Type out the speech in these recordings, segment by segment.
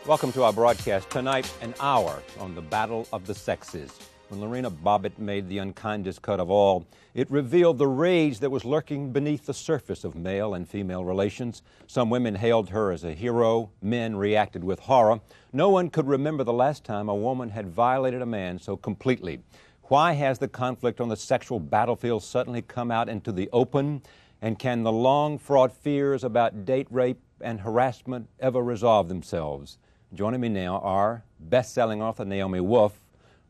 Welcome to our broadcast tonight, an hour on the battle of the sexes. When Lorena Bobbit made the unkindest cut of all, it revealed the rage that was lurking beneath the surface of male and female relations. Some women hailed her as a hero. Men reacted with horror. No one could remember the last time a woman had violated a man so completely. Why has the conflict on the sexual battlefield suddenly come out into the open? And can the long-fraught fears about date rape and harassment ever resolve themselves? Joining me now are best-selling author Naomi Wolf.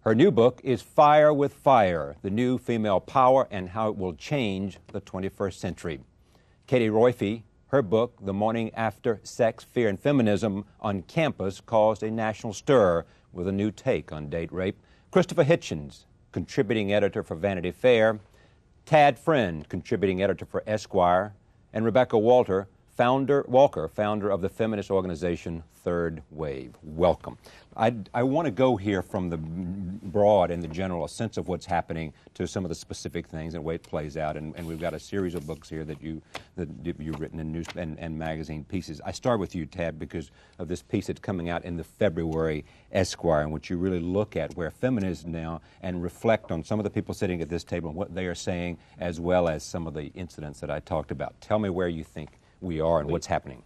Her new book is Fire with Fire, The New Female Power and How It Will Change the 21st Century. Katie Roiphe, her book, The Morning After Sex, Fear, and Feminism on Campus, caused a national stir with a new take on date rape. Christopher Hitchens, contributing editor for Vanity Fair. Tad Friend, contributing editor for Esquire. And Rebecca Walker, founder of the feminist organization Third Wave. Welcome. I want to go here from the broad and the general, a sense of what's happening, to some of the specific things and the way it plays out. And we've got a series of books here that you've written in news and magazine pieces. I start with you, Tad, because of this piece that's coming out in the February Esquire, in which you really look at where feminism now and reflect on some of the people sitting at this table and what they are saying, as well as some of the incidents that I talked about. Tell me where you think we are and what's happening.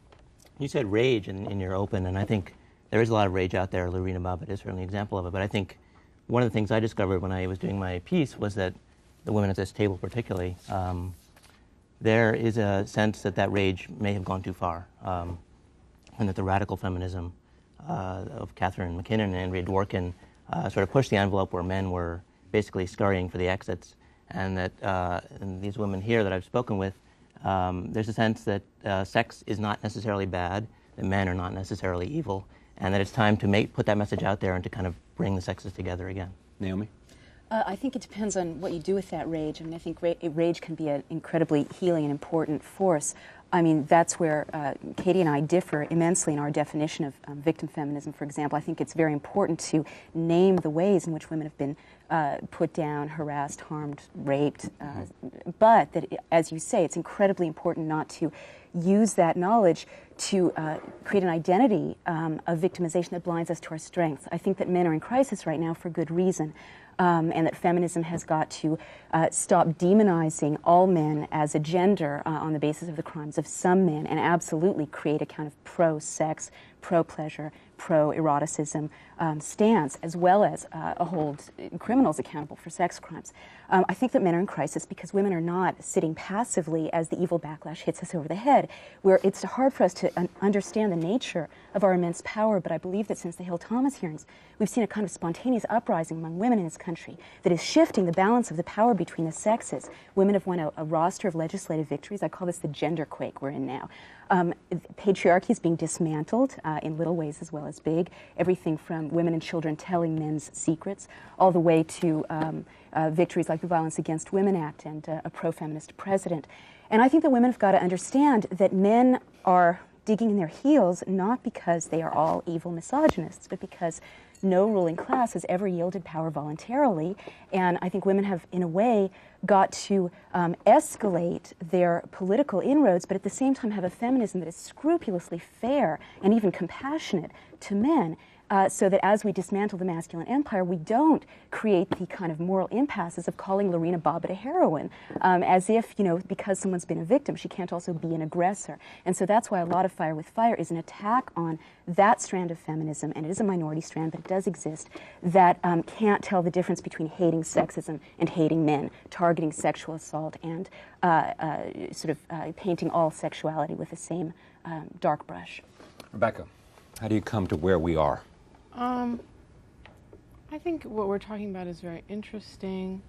You said rage in your open, and I think there is a lot of rage out there. Lorena Bobbit is certainly an example of it. But I think one of the things I discovered when I was doing my piece was that the women at this table particularly, there is a sense that that rage may have gone too far, and that the radical feminism of Catherine McKinnon and Andrea Dworkin sort of pushed the envelope where men were basically scurrying for the exits, and that and these women here that I've spoken with, there's a sense that sex is not necessarily bad, that men are not necessarily evil, and that it's time to put that message out there and to kind of bring the sexes together again. Naomi? I think it depends on what you do with that rage. I mean, I think rage can be an incredibly healing and important force. I mean, that's where Katie and I differ immensely in our definition of victim feminism, for example. I think it's very important to name the ways in which women have been put down, harassed, harmed, raped, but that, as you say, it's incredibly important not to use that knowledge to create an identity of victimization that blinds us to our strengths. I think that men are in crisis right now for good reason. And that feminism has got to stop demonizing all men as a gender on the basis of the crimes of some men, and absolutely create a kind of pro-sex, pro-pleasure, pro-eroticism stance, as well as hold criminals accountable for sex crimes. I think that men are in crisis because women are not sitting passively as the evil backlash hits us over the head, where it's hard for us to understand the nature of our immense power. But I believe that since the Hill-Thomas hearings, we've seen a kind of spontaneous uprising among women in this country that is shifting the balance of the power between the sexes. Women have won a roster of legislative victories. I call this the gender quake we're in now. Patriarchy is being dismantled in little ways as well as big. Everything from women and children telling men's secrets, all the way to victories like the Violence Against Women Act and a pro-feminist president. And I think that women have got to understand that men are digging in their heels not because they are all evil misogynists, but because no ruling class has ever yielded power voluntarily. And I think women have, in a way, got to escalate their political inroads, but at the same time have a feminism that is scrupulously fair and even compassionate to men. So that as we dismantle the masculine empire, we don't create the kind of moral impasses of calling Lorena Bobbit a heroine, as if, because someone's been a victim, she can't also be an aggressor. And so that's why a lot of Fire with Fire is an attack on that strand of feminism, and it is a minority strand, but it does exist, that can't tell the difference between hating sexism and hating men, targeting sexual assault, and painting all sexuality with the same dark brush. Rebecca, how do you come to where we are? I think what we're talking about is very interesting.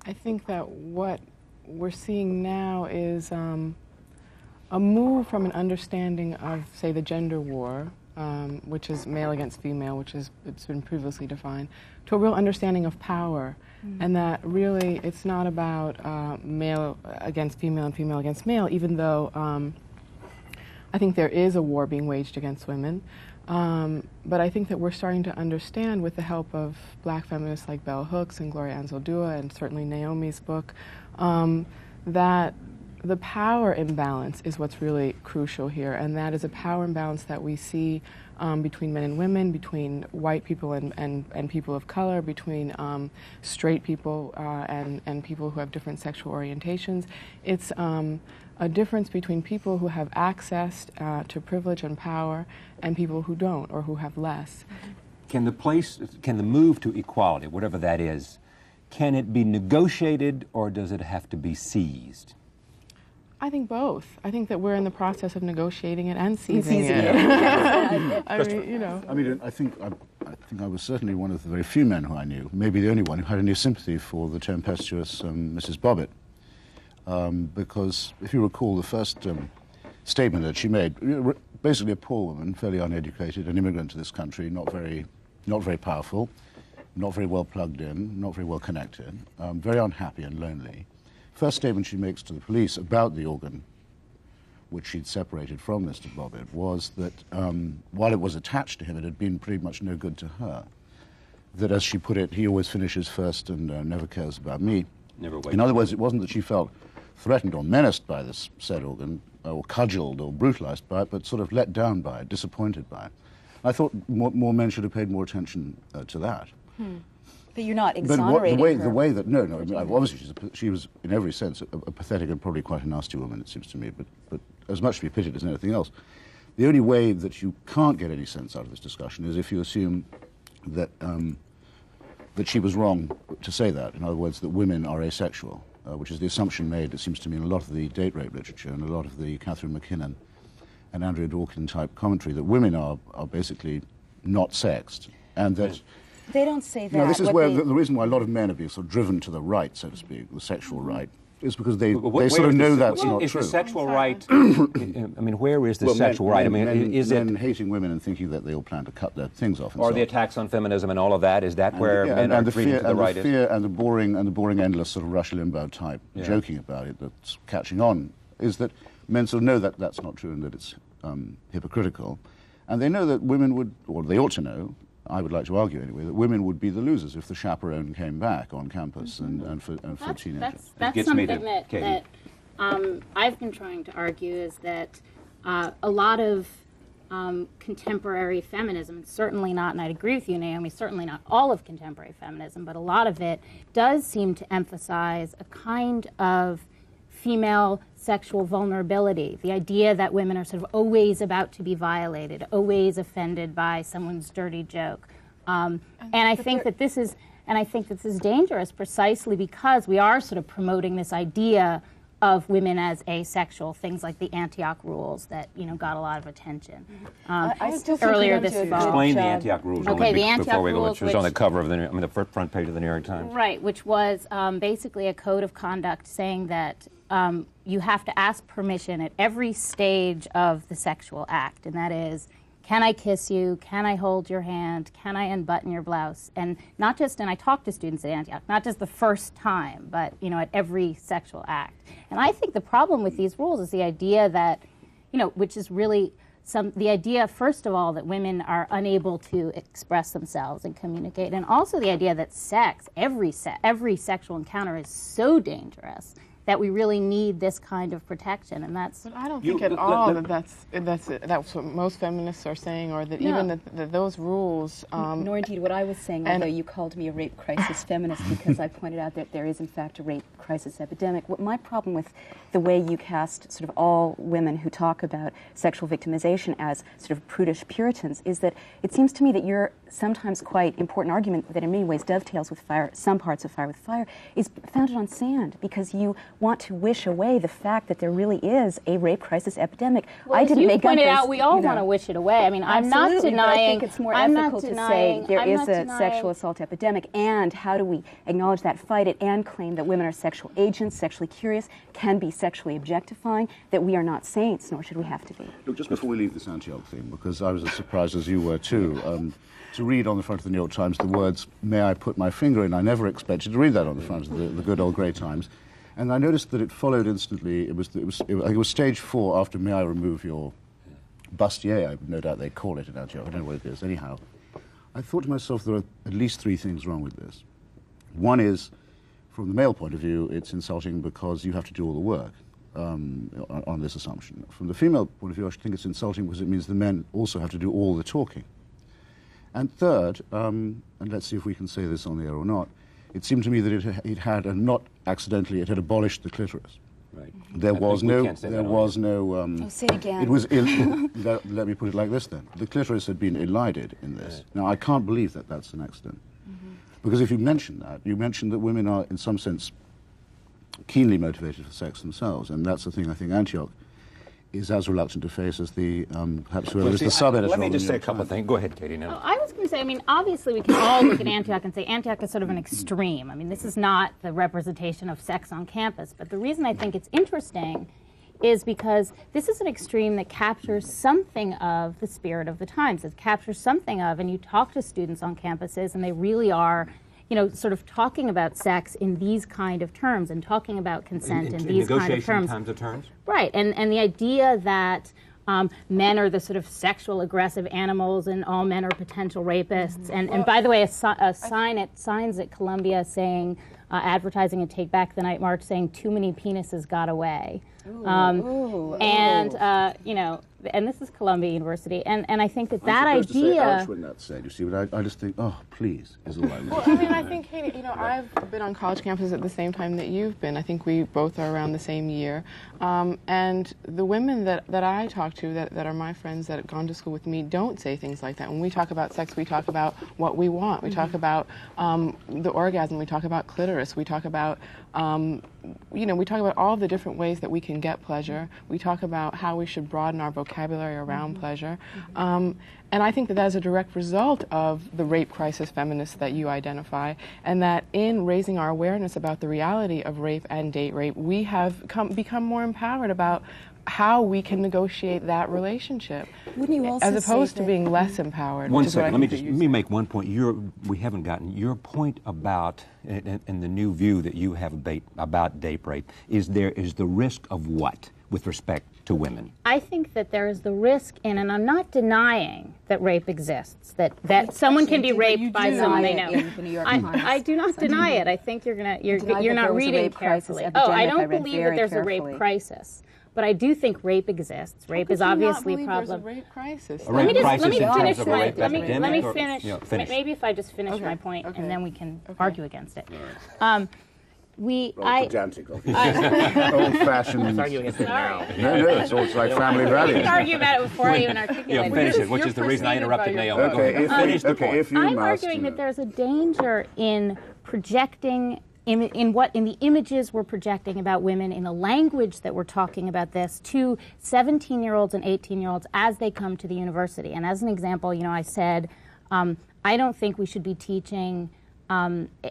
I think that what we're seeing now is a move from an understanding of, say, the gender war, which is male against female, it's been previously defined, to a real understanding of power, and that really it's not about male against female and female against male, even though I think there is a war being waged against women. But I think that we're starting to understand, with the help of black feminists like Bell Hooks and Gloria Anzaldúa, and certainly Naomi's book, that the power imbalance is what's really crucial here, and that is a power imbalance that we see between men and women, between white people and people of color, between straight people and people who have different sexual orientations. It's a difference between people who have access to privilege and power and people who don't or who have less. Can the move to equality, whatever that is, can it be negotiated or does it have to be seized? I think both. I think that we're in the process of negotiating it and seizing it. I mean, you know. I mean, I think I was certainly one of the very few men who I knew, maybe the only one, who had any sympathy for the tempestuous Mrs. Bobbit. Because if you recall the first statement that she made, basically a poor woman, fairly uneducated, an immigrant to this country, not very powerful, not very well plugged in, not very well connected, very unhappy and lonely. First statement she makes to the police about the organ which she'd separated from Mr. Bobbit was that while it was attached to him, it had been pretty much no good to her. That, as she put it, he always finishes first and never cares about me. Never waits. In other words, it wasn't that she felt threatened or menaced by this said organ, or cudgeled or brutalized by it, but sort of let down by it, disappointed by it. I thought more men should have paid more attention to that. But you're not exonerating her. The way that, no, I mean, obviously she was, in every sense, a pathetic and probably quite a nasty woman, it seems to me, but as much to be pitied as anything else. The only way that you can't get any sense out of this discussion is if you assume that that she was wrong to say that. In other words, that women are asexual, which is the assumption made, it seems to me, in a lot of the date rape literature and a lot of the Catherine McKinnon and Andrea Dworkin type commentary, that women are basically not sexed, and that... They don't say that. No, this is where the reason why a lot of men are being sort of driven to the right, so to speak, the sexual right, is because they sort of know that's not is true. Is the sexual right, I mean, where is the sexual right? I mean, is it... Men hating women and thinking that they all plan to cut their things off and or so the on. attacks on feminism and all of that, is that where men are treated to the right? And the fear and the boring endless sort of Rush Limbaugh type joking about it that's catching on, is that men sort of know that that's not true and that it's hypocritical. And they know that women would, or they ought to know, I would like to argue anyway, that women would be the losers if the chaperone came back on campus and for teenagers. That's something that I've been trying to argue, is that a lot of contemporary feminism, and certainly not, and I'd agree with you, Naomi, certainly not all of contemporary feminism, but a lot of it does seem to emphasize a kind of female sexual vulnerability, the idea that women are sort of always about to be violated, always offended by someone's dirty joke. And I think that this is dangerous precisely because we are sort of promoting this idea of women as asexual, things like the Antioch rules that got a lot of attention I still earlier this fall. Explain the Antioch rules. Okay, the Antioch before we go, rules, which was on the cover of the front page of the New York Times. Right, which was basically a code of conduct saying that you have to ask permission at every stage of the sexual act, and that is, can I kiss you? Can I hold your hand? Can I unbutton your blouse? And not just, and I talk to students at Antioch, not just the first time, but at every sexual act. And I think the problem with these rules is the idea that, which is really the idea, first of all, that women are unable to express themselves and communicate, and also the idea that every sexual encounter is so dangerous that we really need this kind of protection, and that's... But I don't think at all that's what most feminists are saying, or that even that those rules... Nor indeed what I was saying, although you called me a rape crisis feminist because I pointed out that there is in fact a rape crisis epidemic. What my problem with the way you cast sort of all women who talk about sexual victimization as sort of prudish Puritans is that it seems to me that your sometimes quite important argument that in many ways dovetails with some parts of Fire with Fire is founded on sand, because you want to wish away the fact that there really is a rape crisis epidemic. Well, I didn't make up this, pointed out, we all want to wish it away. I mean, I'm not denying... But I think it's more ethical to say there is a sexual assault epidemic, and how do we acknowledge that, fight it, and claim that women are sexual agents, sexually curious, can be sexually objectifying, that we are not saints, nor should we have to be. Look, just before we leave this Antioch thing, because I was as surprised as you were too, to read on the front of the New York Times the words, "May I put my finger in?" I never expected to read that on the front of the good old grey Times. And I noticed that it followed instantly. It was stage 4 after "May I remove your bustier?" I no doubt they call it in Antioch. I don't know what it is. Anyhow, I thought to myself, there are at least 3 things wrong with this. One is, from the male point of view, it's insulting because you have to do all the work. on this assumption. From the female point of view, I think it's insulting because it means the men also have to do all the talking. And third, and let's see if we can say this on the air or not, it seemed to me that it had, and not accidentally, it had abolished the clitoris. Right. There was no. Say it again. It was. Let me put it like this then: the clitoris had been elided in this. Now I can't believe that that's an accident, because if you mention that, you mention that women are, in some sense, keenly motivated for sex themselves, and that's the thing I think Antioch is as reluctant to face as the perhaps whoever is the sub-editor. Let me just say a couple of things. Go ahead, Katie. Now. Oh, I was going to say, I mean, obviously we can all look at Antioch and say Antioch is sort of an extreme. I mean, this is not the representation of sex on campus. But the reason I think it's interesting is because this is an extreme that captures something of the spirit of the times. It captures something of, and you talk to students on campuses, and they really are, you know, sort of talking about sex in these kind of terms and talking about consent in these kind of terms. Right, and the idea that men are the sort of sexual aggressive animals and all men are potential rapists. And by the way, signs at Columbia saying, advertising and Take Back the Night March saying too many penises got away. You know, and this is Columbia University, and I think that I'm supposed idea. to say ouch when that's said, you see, but I just think, oh, please, is all I Well, I mean, I think, Katie, you know, I've been on college campuses at the same time that you've been. I think we both are around the same year. And the women that I talk to, that are my friends that have gone to school with me, don't say things like that. When we talk about sex, we talk about what we want. We talk about the orgasm. We talk about clitoris. We talk about, you know, we talk about all the different ways that we can get pleasure. We talk about how we should broaden our vocabulary around pleasure. And I think that is a direct result of the rape crisis feminists that you identify, and that in raising our awareness about the reality of rape and date rape, we have become more empowered about how we can negotiate that relationship, Wouldn't you also as opposed say to that being less empowered. One second. Let me make one point. We haven't gotten your point about, and the new view that you have about date rape is the risk of what with respect to women? I think that there is the risk in, and I'm not denying that rape exists, that someone can be raped by someone they know. I do not deny it. I think you're not reading carefully. I don't believe that there's a rape crisis. But I do think rape exists. Rape is obviously a problem. There's a rape crisis. Let me finish my. Let me finish. Maybe if I just finish my point, and then we can argue against it. Pedantic, old-fashioned. Let's argue against it now. No, it's like family values. We can argue about it before I even articulate it. Finish it, which is the reason I interrupted Naomi. Okay, finish the point. I'm arguing that there's a danger in projecting in the images we're projecting about women, in the language that we're talking about this, to 17-year-olds and 18-year-olds as they come to the university. And as an example, you know, I said, I don't think we should be teaching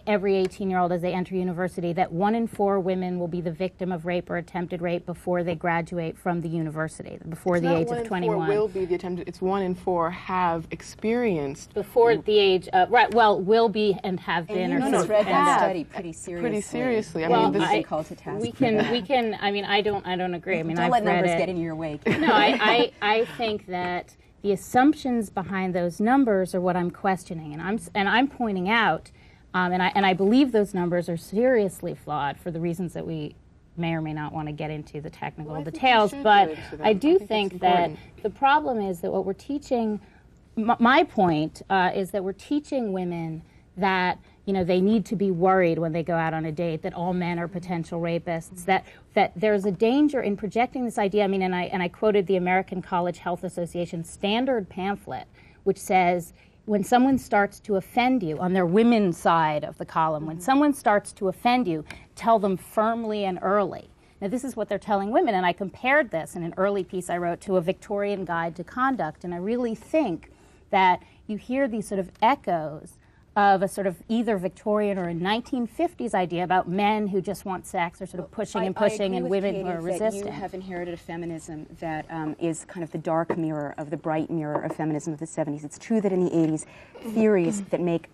every 18-year-old as they enter university that 1 in 4 women will be the victim of rape or attempted rape before they graduate from the university, before the age of 21. 1 in 4 will be the attempted. It's 1 in 4 have experienced before the age of will be and have been. And you read that study pretty seriously. Pretty seriously. I mean, this they call it a task. We can. I mean, I don't agree. I mean, don't let numbers get in your way. No, I think that the assumptions behind those numbers are what I'm questioning, and I'm pointing out. And I believe those numbers are seriously flawed for the reasons that we may or may not want to get into the technical details. But I do think that the problem is that what we're teaching, my point is that we're teaching women that, you know, they need to be worried when they go out on a date, that all men are potential rapists, that there's a danger in projecting this idea. I mean, and I quoted the American College Health Association standard pamphlet, which says, when someone starts to offend you, on their women's side of the column, when someone starts to offend you, tell them firmly and early. Now, this is what they're telling women, and I compared this in an early piece I wrote to a Victorian Guide to Conduct, and I really think that you hear these sort of echoes of a sort of either Victorian or a 1950s idea about men who just want sex or sort of pushing and pushing, and women who are resisting. You have inherited a feminism that is kind of the dark mirror of the bright mirror of feminism of the 70s. It's true that in the 80s, theories that make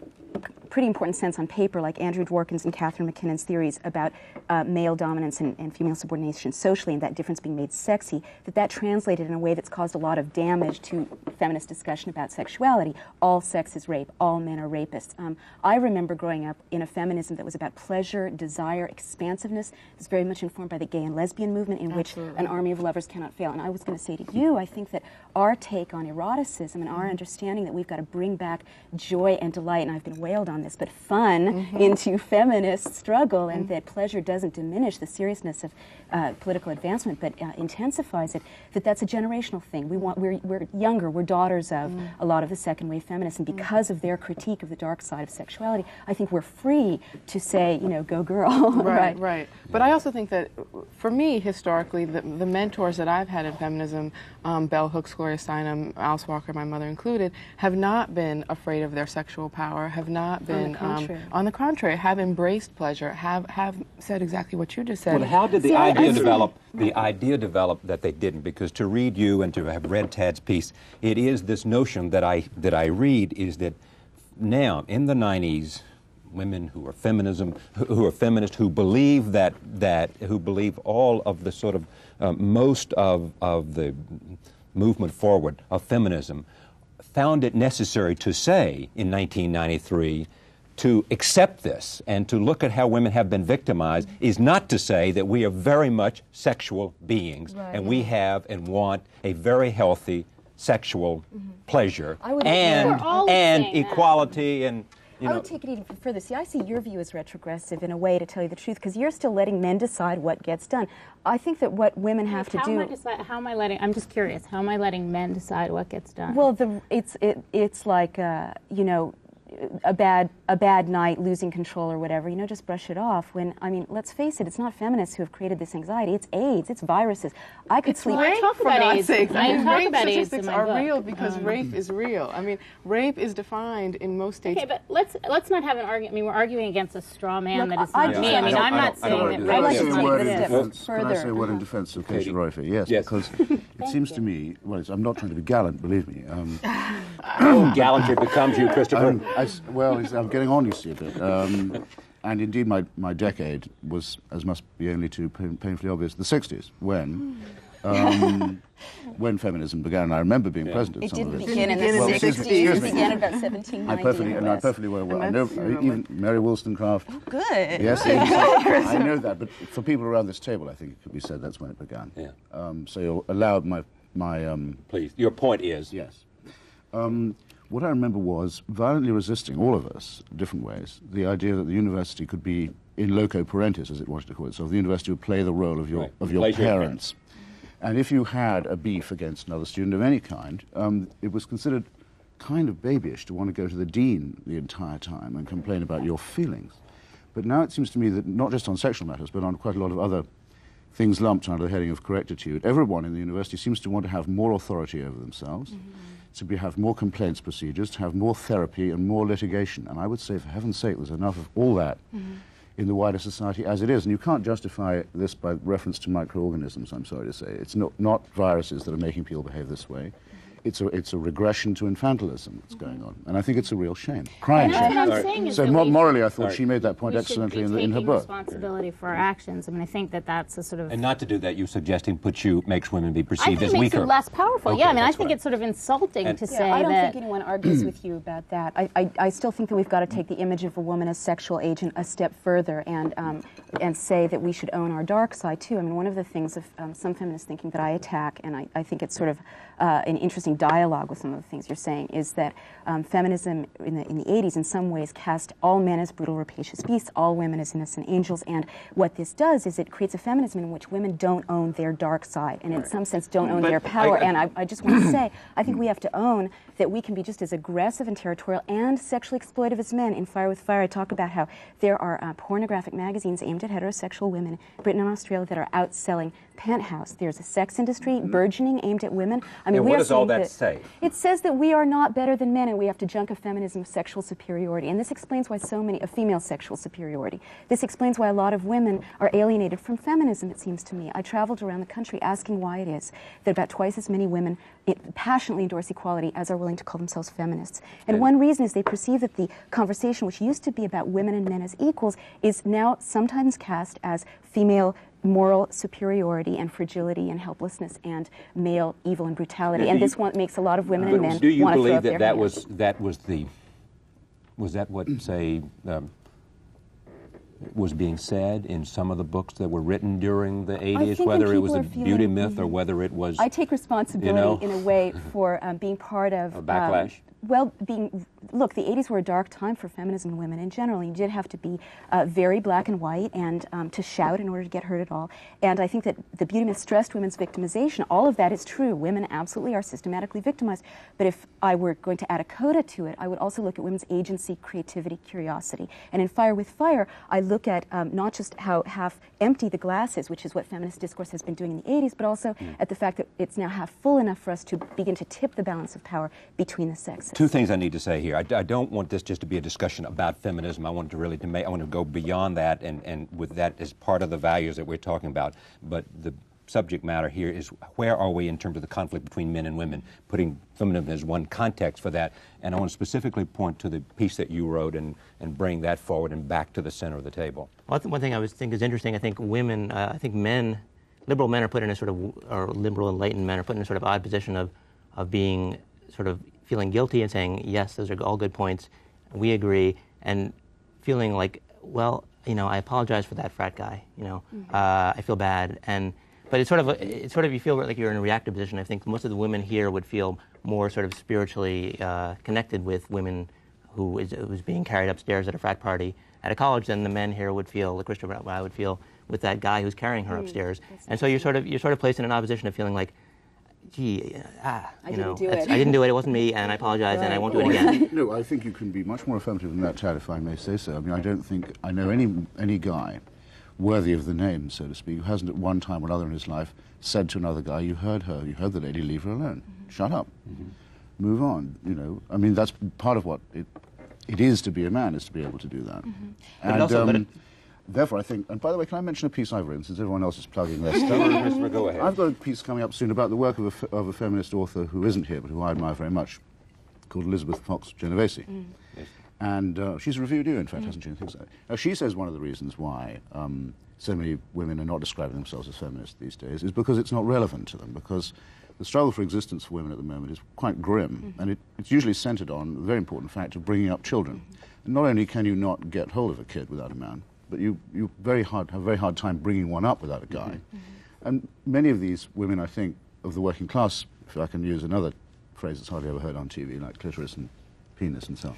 pretty important sense on paper, like Andrew Dworkin's and Catherine McKinnon's theories about male dominance and female subordination socially, and that difference being made sexy, that translated in a way that's caused a lot of damage to feminist discussion about sexuality. All sex is rape. All men are rapists. I remember growing up in a feminism that was about pleasure, desire, expansiveness. It was very much informed by the gay and lesbian movement, in which an army of lovers cannot fail. And I was going to say to you, I think that our take on eroticism and our understanding that we've got to bring back joy and delight, and I've been wailed on this, but fun into feminist struggle, and that pleasure doesn't diminish the seriousness of political advancement, but intensifies it, that's a generational thing. We're younger, we're daughters of a lot of the second wave feminists, and because of their critique of the dark side of sexuality, I think we're free to say, go girl. Right. But I also think that, for me, historically, the mentors that I've had in feminism, Bell Hooks, Gloria Steinem, Alice Walker, my mother included, have not been afraid of their sexual power, have not been, on the contrary, have embraced pleasure, have said exactly what you just said. Well, how did the idea develop? The idea developed that they didn't, because to read you and to have read Tad's piece, it is this notion that I read is that now in the 90s, women who are feminist, who believe who believe all of the sort of most of the movement forward of feminism, found it necessary to say in 1993 to accept this and to look at how women have been victimized is not to say that we are very much sexual beings, and we have and want a very healthy sexual pleasure and equality and I would take it even further. See, I see your view as retrogressive in a way, to tell you the truth, because you're still letting men decide what gets done. I think that what women have to do... I'm just curious, how am I letting men decide what gets done? Well, it's like, a bad night, losing control or whatever, just brush it off. Let's face it, it's not feminists who have created this anxiety. It's AIDS, it's viruses. I could sleep... I talk about AIDS. Rape statistics are book. real because rape is real. Rape is defined in most states. Okay, but let's not have an argument. We're arguing against a straw man that is not me. I'm not saying that rape is not Can I say a word in defense of Katie Roiphe? Yes, because it seems to me, I'm not trying to be gallant, believe me. Gallantry becomes you, Christopher. I'm getting on, you see, a bit. And indeed, my decade was, as must be only too painfully obvious, the 60s, when feminism began. I remember being present at some of it. It didn't begin in the 60s. It began about 1790. I perfectly well. I know even Mary Wollstonecraft. Oh, good. Yes, I know that. But for people around this table, I think it could be said that's when it began. Yeah. So you'll allow my Please, your point is... Yes. What I remember was violently resisting, all of us, different ways, the idea that the university could be in loco parentis, as it wanted to call itself. The university would play the role of your parents. And if you had a beef against another student of any kind, it was considered kind of babyish to want to go to the dean the entire time and complain about your feelings. But now it seems to me that not just on sexual matters, but on quite a lot of other things lumped under the heading of correct attitude, everyone in the university seems to want to have more authority over themselves, to have more complaints procedures, to have more therapy and more litigation. And I would say, for heaven's sake, there's enough of all that in the wider society as it is. And you can't justify this by reference to microorganisms, I'm sorry to say. It's not viruses that are making people behave this way. It's a regression to infantilism that's going on. And I think it's a real shame. Crying shame. So morally, I thought she made that point excellently in her book. Responsibility for our actions. I think that's a sort of... And not to do that, you're suggesting makes women be perceived as weaker. I think it makes it less powerful. Okay, yeah, I think it's sort of insulting to say that... I don't think anyone argues with you about that. I still think that we've got to take the image of a woman as sexual agent a step further and say that we should own our dark side, too. One of the things of some feminist thinking that I attack, and I think it's sort of an interesting dialogue with some of the things you're saying, is that feminism in the 80s in some ways cast all men as brutal, rapacious beasts, all women as innocent angels, and what this does is it creates a feminism in which women don't own their dark side, and in some sense don't own their power. And I just want to say, I think we have to own that we can be just as aggressive and territorial and sexually exploitive as men. In Fire with Fire, I talk about how there are pornographic magazines aimed at heterosexual women, Britain and Australia, that are outselling penthouse. There's a sex industry burgeoning aimed at women. I mean, And we what are does all saying that say? It says that we are not better than men, and we have to junk a feminism of sexual superiority. And this explains why so many, female sexual superiority. This explains why a lot of women are alienated from feminism, it seems to me. I traveled around the country asking why it is that about twice as many women passionately endorse equality as are willing to call themselves feminists. And one reason is they perceive that the conversation, which used to be about women and men as equals, is now sometimes cast as female moral superiority and fragility and helplessness and male evil and brutality. And this one makes a lot of women and men do you want to throw believe up that their that hands. was that what, say, was being said in some of the books that were written during the 80s, think whether when it was a people are beauty feeling- myth or whether it was... I take responsibility in a way for being part of... A backlash? Look, the 80s were a dark time for feminism and women in general. You did have to be very black and white and to shout in order to get heard at all. And I think that the beauty myth stressed women's victimization. All of that is true. Women absolutely are systematically victimized. But if I were going to add a coda to it, I would also look at women's agency, creativity, curiosity. And in Fire with Fire, I look at not just how half empty the glass is, which is what feminist discourse has been doing in the 80s, but also at the fact that it's now half full enough for us to begin to tip the balance of power between the sexes. Two things I need to say here. I don't want this just to be a discussion about feminism. I want to really I want to go beyond that, and with that as part of the values that we're talking about. But the subject matter here is, where are we in terms of the conflict between men and women, putting feminism as one context for that. And I want to specifically point to the piece that you wrote and bring that forward and back to the center of the table. Well, one thing I think is interesting, I think women, I think men, liberal men are put in a sort of, or liberal enlightened men are put in a sort of odd position of being sort of feeling guilty and saying, yes, those are all good points, we agree, and feeling like, well, I apologize for that frat guy, I feel bad, but it's sort of you feel like you're in a reactive position. I think most of the women here would feel more sort of spiritually connected with women who was being carried upstairs at a frat party at a college than the men here would feel, the Christian I would feel with that guy who's carrying her upstairs. And so you're sort of placed in an opposition of feeling like, gee, I didn't do it. It wasn't me, and I apologize, and I won't do it again. No, I think you can be much more affirmative than that, Chad, if I may say so. I mean, I don't think I know any guy worthy of the name, so to speak, who hasn't at one time or another in his life said to another guy, you heard her, you heard the lady, leave her alone. Shut up. Move on, I mean, that's part of what it is to be a man, is to be able to do that. And therefore, I think, and by the way, can I mention a piece I've written, since everyone else is plugging their stuff? Go ahead. I've got a piece coming up soon about the work of a feminist author who isn't here, but who I admire very much, called Elizabeth Fox Genovese. Yes. And she's reviewed you, in fact, hasn't she? I think so. Now, she says one of the reasons why so many women are not describing themselves as feminists these days is because it's not relevant to them, because the struggle for existence for women at the moment is quite grim, and it's usually centered on the very important fact of bringing up children. And not only can you not get hold of a kid without a man, but you have a very hard time bringing one up without a guy. And many of these women, I think, of the working class, if I can use another phrase that's hardly ever heard on TV, like clitoris and penis and so on.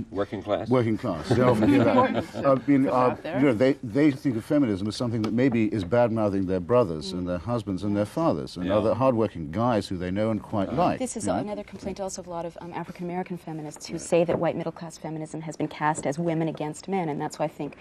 Working class? Working class. They often hear that. They think of feminism as something that maybe is bad-mouthing their brothers and their husbands and their fathers and other hard-working guys who they know and quite like. This is another complaint also of a lot of African-American feminists who say that white middle-class feminism has been cast as women against men, and that's why I think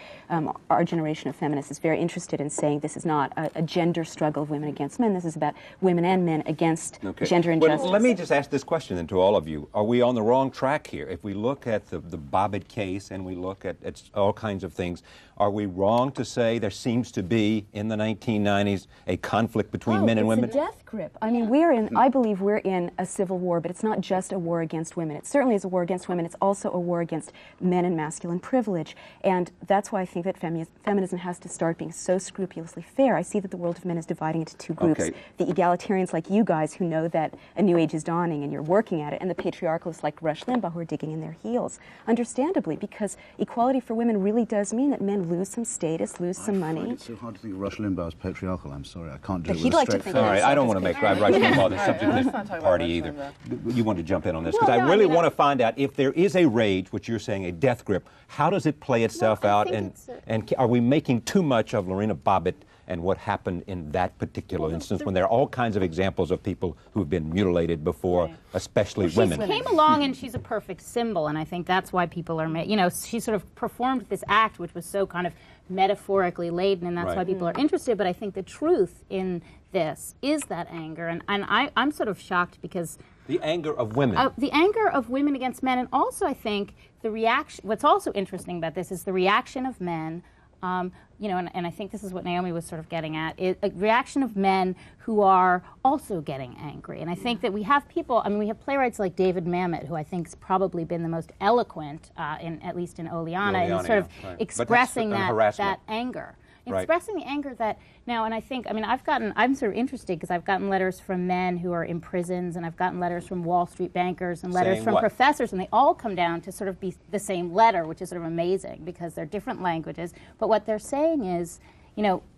our generation of feminists is very interested in saying this is not a gender struggle of women against men. This is about women and men against gender injustice. Well, let me just ask this question then to all of you. Are we on the wrong track here? If we look at the Bobbit case and we look at all kinds of things, are we wrong to say there seems to be, in the 1990s, a conflict between men and women? It's a death grip. I mean, I believe we're in a civil war, but it's not just a war against women. It certainly is a war against women. It's also a war against men and masculine privilege. And that's why I think that feminism has to start being so scrupulously fair. I see that the world of men is dividing into two groups. Okay. The egalitarians like you guys who know that a new age is dawning and you're working at it, and the patriarchalists like Rush Limbaugh who are digging in their heels. Understandably, because equality for women really does mean that men lose some status, lose some money. It's so hard to think of Rush Limbaugh as patriarchal. I'm sorry, I can't do But it he'd with a like to straight think face. All right, I don't want to make Rush Limbaugh the subject of let's this not talk about party Rush either. Limbaugh. You want to jump in on this? Because Well, I no, really I mean, want to find out if there is a rage, which you're saying a death grip, how does it play itself I out? think And are we making too much of Lorena Bobbit and what happened in that particular instance when there are all kinds of examples of people who've been mutilated before, especially women. She came along and she's a perfect symbol, and I think that's why people are, she sort of performed this act which was so kind of metaphorically laden, and that's why people are interested. But I think the truth in this is that anger, and I'm sort of shocked because the anger of women. The anger of women against men, and also I think the reaction. What's also interesting about this is the reaction of men. And I think this is what Naomi was sort of getting at, is a reaction of men who are also getting angry. And I think that we have people, we have playwrights like David Mamet, who I think has probably been the most eloquent, at least in Oleana, in sort of expressing that anger. Expressing the anger that now, and I think, I'm sort of interested because I've gotten letters from men who are in prisons, and I've gotten letters from Wall Street bankers and letters from professors, and they all come down to sort of be the same letter, which is sort of amazing because they're different languages. But what they're saying is,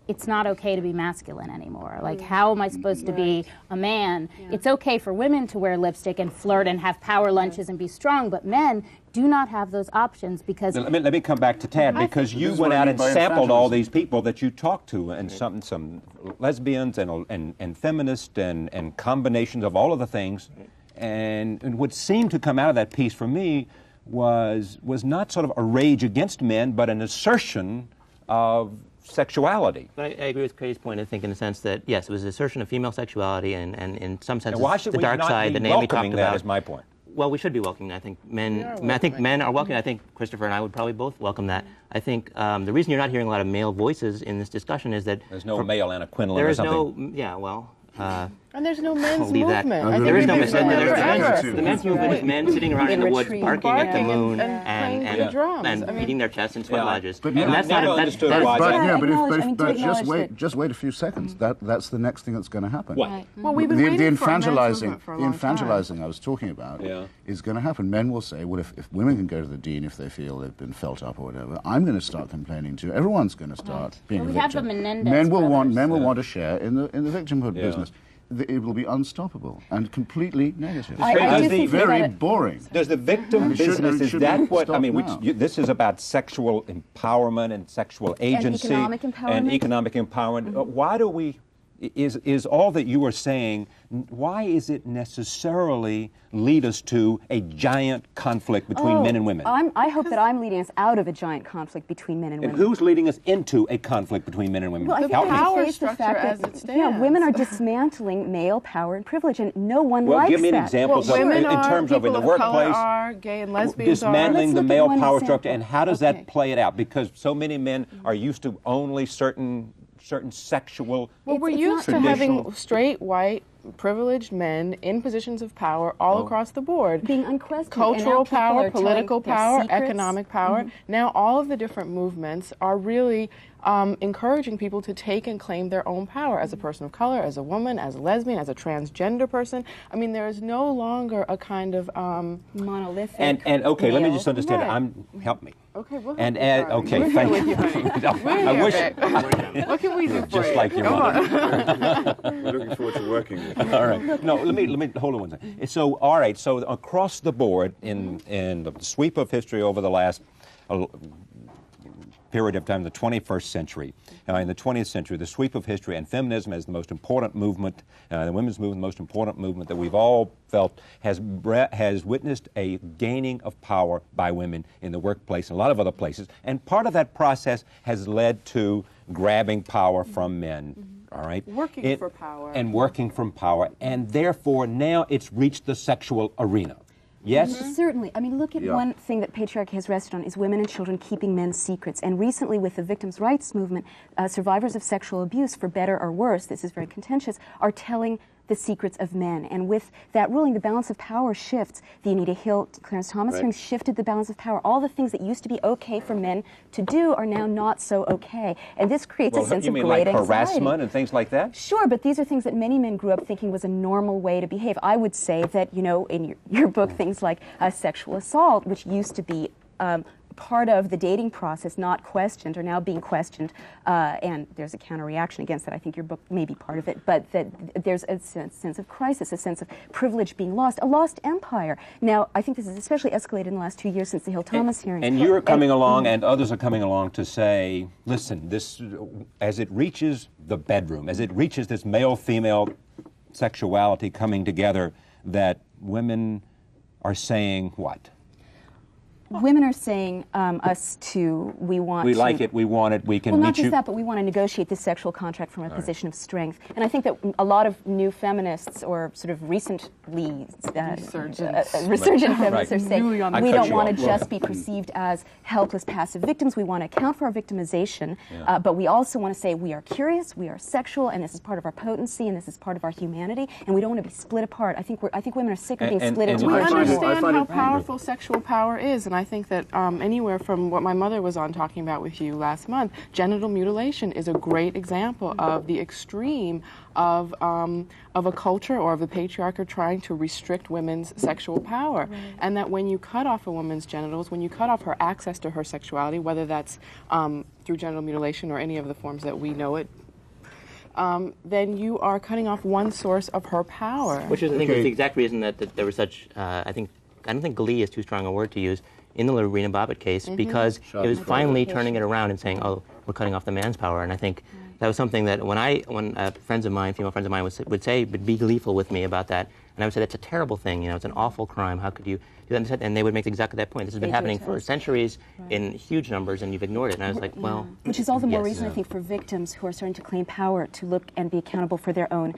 it's not okay to be masculine anymore. Like, how am I supposed to be a man? It's okay for women to wear lipstick and flirt and have power lunches and be strong, but men do not have those options because... Let me come back to Tad, because you went out and sampled all these people that you talked to, and some lesbians and feminists and combinations of all of the things, and what seemed to come out of that piece for me was not sort of a rage against men, but an assertion of sexuality. But I agree with Katie's point, I think, in the sense that, yes, it was an assertion of female sexuality, and in some sense, the dark side that Naomi talked about. That is my point. Well, we should be welcoming that. I think men are welcoming. I think Christopher and I would probably both welcome that. I think the reason you're not hearing a lot of male voices in this discussion is that there's no male Anna Quindlen or something. And there's no men's movement. There is no men's movement. The men's movement is men sitting around in the woods barking at the moon and beating their chests in sweat lodges. But just wait a few seconds. That's the next thing that's going to happen. What? Well, we've been waiting for infantilizing I was talking about is going to happen. Men will say, well, if women can go to the dean if they feel they've been felt up or whatever, I'm going to start complaining too. Everyone's going to start being a victim. Men will want to share in the victimhood business. It will be unstoppable and completely negative. It's very boring. Does the victim business, is that what, this is about sexual empowerment and sexual agency. And economic empowerment. Why do we, is all that you are saying, why is it necessarily lead us to a giant conflict between men and women? I hope that I'm leading us out of a giant conflict between men and women. And who's leading us into a conflict between men and women? Well, I think the power structure as it stands. Women are dismantling male power and privilege, and no one likes that. Well, give me an example in terms of in the workplace, are, gay and lesbians dismantling the male power structure, and how does that play it out? Because so many men are used to only certain sexual. Well, we're used to having straight, white, privileged men in positions of power all across the board. Being unquestioned. Cultural power, political power, economic power. Now all of the different movements are really encouraging people to take and claim their own power as a person of color, as a woman, as a lesbian, as a transgender person. There is no longer a kind of monolithic. And okay, let me just understand. Help me. Okay, well, thank you. I wish. What can we do for just you? like your mother. We're looking forward to working with you. All right. No, let me hold on one second. So, all right. So across the board, in the sweep of history over the last period of time, the 21st century, in the 20th century, the sweep of history, and feminism as the most important movement, the women's movement, the most important movement that we've all felt has witnessed a gaining of power by women in the workplace and a lot of other places. And part of that process has led to grabbing power from men. All right? Working for power. And working from power. And therefore, now it's reached the sexual arena. Yes? Certainly. Look at one thing that patriarchy has rested on is women and children keeping men's secrets. And recently with the victims' rights movement, survivors of sexual abuse, for better or worse, this is very contentious, are telling the secrets of men. And with that ruling, the balance of power shifts. The Anita Hill, Clarence Thomas hearings shifted the balance of power. All the things that used to be okay for men to do are now not so okay. And this creates a sense of great anxiety. You mean like harassment and things like that? Sure, but these are things that many men grew up thinking was a normal way to behave. I would say that, in your book, things like sexual assault, which used to be part of the dating process not questioned, or now being questioned, and there's a counter-reaction against that. I think your book may be part of it, but that there's a sense of crisis, a sense of privilege being lost, a lost empire. Now, I think this is especially escalated in the last 2 years since the Hill Thomas hearing. And you're coming along, and others are coming along to say, listen, this, as it reaches the bedroom, as it reaches this male-female sexuality coming together, that women are saying what? Women are saying we want we to... like it, we want it, we can well, meet you. not just that, but we want to negotiate this sexual contract from a position of strength. And I think that a lot of new feminists, or sort of recently resurgent feminists, are saying we don't want to just be perceived as helpless, passive victims. We want to account for our victimization, but we also want to say we are curious, we are sexual, and this is part of our potency, and this is part of our humanity, and we don't want to be split apart. I think women are sick of being split into we parts. understand how powerful sexual power is, and I think that anywhere from what my mother was on talking about with you last month, genital mutilation is a great example of the extreme of a culture or of the patriarchy trying to restrict women's sexual power. Right. And that when you cut off a woman's genitals, when you cut off her access to her sexuality, whether that's through genital mutilation or any of the forms that we know it, then you are cutting off one source of her power. Which is, I think, is the exact reason that there was such, I don't think glee is too strong a word to use, in the Lorena Bobbit case, because it was finally turning it around and saying, oh, we're cutting off the man's power. And I think that was something that when friends of mine, female friends of mine, would be gleeful with me about that, and I would say, that's a terrible thing, it's an awful crime, how could you do that? And they would make exactly that point. This has been happening for centuries in huge numbers, and you've ignored it. And I was like, well... Which is all the more reason, I think, for victims who are starting to claim power to look and be accountable for their own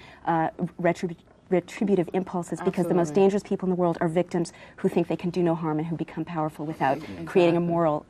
retributive impulses, because the most dangerous people in the world are victims who think they can do no harm and who become powerful without creating a moral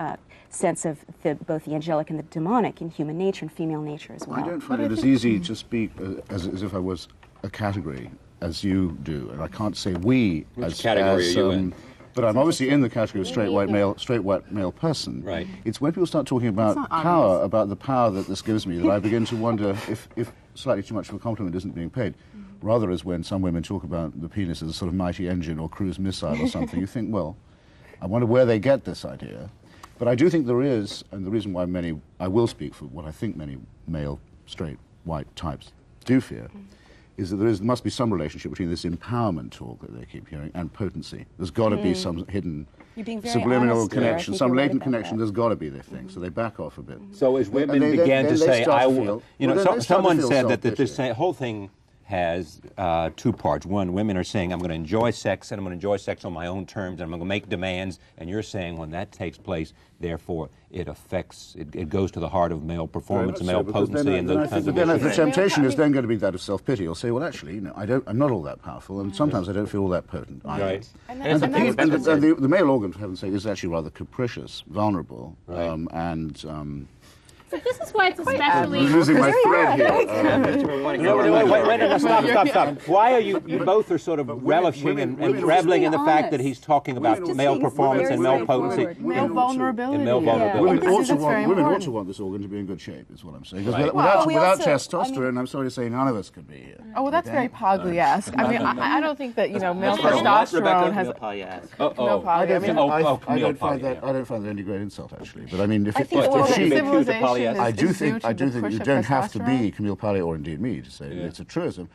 sense of both the angelic and the demonic in human nature and female nature as well. I don't find it as easy to speak as if I was a category as you do, and I can't say we. Which category are you in? But I'm obviously in the category of straight white male person. Right. It's when people start talking about power, about the power that this gives me, that I begin to wonder if slightly too much of a compliment isn't being paid. Rather as when some women talk about the penis as a sort of mighty engine or cruise missile or something, you think, well, I wonder where they get this idea. But I do think there is, and the reason why I will speak for what I think many male, straight, white types do fear, is that there must be some relationship between this empowerment talk that they keep hearing and potency. There's got to be some hidden subliminal connection, some latent connection. There's got to be, they think, so they back off a bit. So as women began to say, someone said that this whole thing has two parts. One, women are saying, I'm going to enjoy sex, and I'm going to enjoy sex on my own terms, and I'm going to make demands. And you're saying when that takes place, therefore, it affects, it goes to the heart of male performance and male potency and those kinds of issues. The temptation is then going to be that of self-pity. You'll say, well, actually, I'm not all that powerful, and sometimes I don't feel all that potent. Right. And the male organ, for heaven's sake, is actually rather capricious, vulnerable, So this is why it's especially... I'm losing my thread here. Wait, stop. Why are you both are sort of relishing and reveling in the fact that he's talking about male performance and male potency? Male vulnerability. And male vulnerability. Women ought to want this organ to be in good shape, is what I'm saying. Because without testosterone, I'm sorry to say, none of us could be here. Oh, well, that's very Pogli-esque. I mean, I don't think that, male testosterone has... I don't find that any great insult, actually. But I mean, if she... I do think you don't have to be Camille Paglia or indeed me to say it's a truism.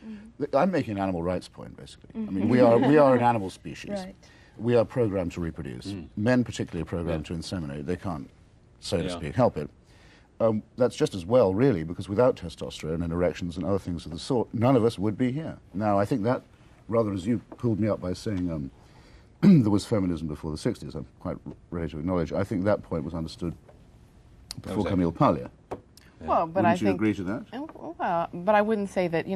I'm making an animal rights point, basically. I mean, we are an animal species. Right. We are programmed to reproduce. Men particularly are programmed to inseminate. They can't, so to speak, help it. That's just as well, really, because without testosterone and erections and other things of the sort, none of us would be here. Now, I think that, rather as you pulled me up by saying there was feminism before the 60s, I'm quite ready to acknowledge, I think that point was understood before Camille Paglia. Well, but Wouldn't you agree to that? Well, but I wouldn't say that,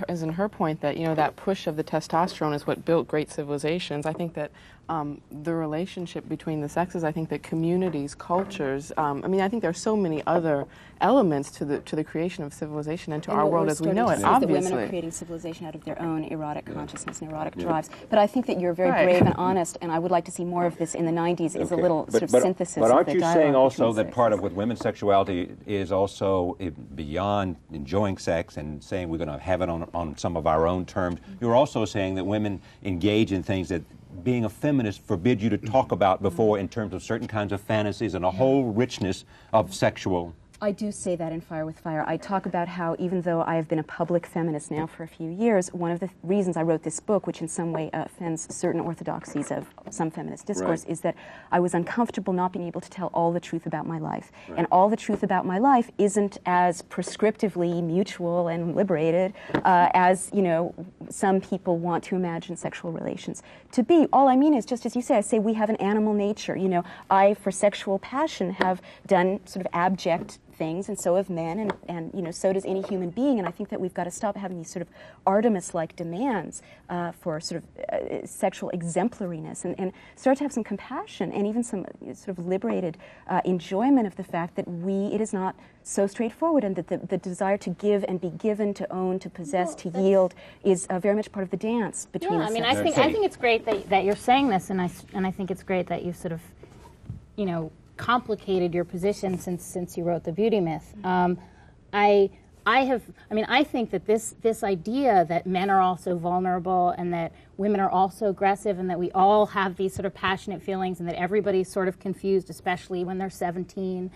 as in her point that, that push of the testosterone is what built great civilizations. I think that the relationship between the sexes, I think that communities, cultures, I think there are so many other elements to the creation of civilization and to our world as we know it, obviously. The women are creating civilization out of their own erotic consciousness and erotic drives. But I think that you're very brave and honest, and I would like to see more of this in the 90s is a little sort of synthesis But aren't of you the saying also that sexes. part of with women's sexuality is also beyond enjoying sex and saying we're going to have it on some of our own terms, you're also saying that women engage in things that being a feminist forbids you to talk about before in terms of certain kinds of fantasies and a whole richness of sexual? I do say that in Fire with Fire. I talk about how even though I have been a public feminist now for a few years, one of the reasons I wrote this book, which in some way offends certain orthodoxies of some feminist discourse, is that I was uncomfortable not being able to tell all the truth about my life. And all the truth about my life isn't as prescriptively mutual and liberated as, you know, some people want to imagine sexual relations to be. All I mean is, just as you say, I say we have an animal nature. You know, I, for sexual passion, have done sort of abject things, and so have men, and you know, so does any human being. And I think that we've got to stop having these sort of Artemis-like demands for sort of sexual exemplariness, and start to have some compassion and even some sort of liberated enjoyment of the fact that it is not so straightforward, and that the desire to give and be given, to own, to possess, to yield is very much part of the dance between the I mean, sexes. I think it's great that you're saying this, and I think it's great that you sort of, you know, complicated your position since you wrote The Beauty Myth. I think that this idea that men are also vulnerable and that women are also aggressive and that we all have these sort of passionate feelings and that everybody's sort of confused, especially when they're 17,